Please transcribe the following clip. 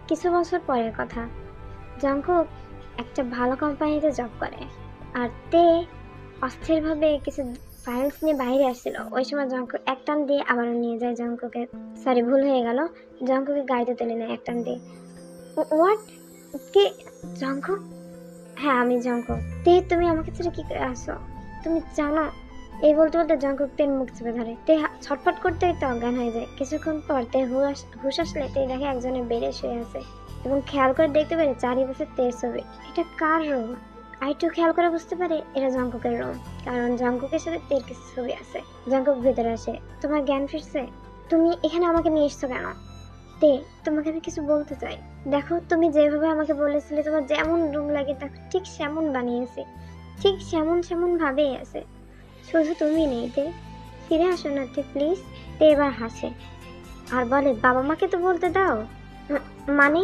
কিছু বছর পরের কথা। জংকুক একটা ভালো কোম্পানিতে জব করে, আর তে অস্থিরভাবে কিছু ফাইলস নিয়ে বাইরে আসছিল। ওই সময় জংকুক এক টান দিয়ে আবারও নিয়ে যায় জংকুকে। সরি, ভুল হয়ে গেল। জংকুকে গাড়িতে তুলে নেয় এক টান দিয়ে। হোয়াট? কে? জংকুক? হ্যাঁ, আমি জংকুক। তে, তুমি আমাকে ছেড়ে কি করে আসো? তুমি জানো? এই বলতে বলতে জংকুক তের মুখ চেপে ধরে। তে ছটফট করতেই তো অজ্ঞান হয়ে যায়। কিছুক্ষণ পর তে হুশ আসলে তে দেখে একজনের বেডে শুয়ে আছে এবং খেয়াল করে দেখতে পারে চারিপাশে তের ছবি। এটা কার রুম? আইটু খেয়াল করে বুঝতে পারে এটা জংকুকের রুম, কারণ জংকুকের সাথে তের কিছু ছবি আছে। জংকুক ভিতরে আসে। তোমার জ্ঞান ফিরছে? তুমি এখানে আমাকে নিয়ে এসছো কেন? তে, তোমাকে আমি কিছু বলতে চাই। দেখো, তুমি যেভাবে আমাকে বলেছিলে তোমার যেমন রুম লাগে তাকে ঠিক সেমন বানিয়েছি। ঠিক সেমন ভাবেই আছে। শুধু তুমি নেই তে। ফিরে আসো না তে, প্লিজ। তে এবার হাসে আর বলে, বাবা মাকে তো বলতে দাও। মানে?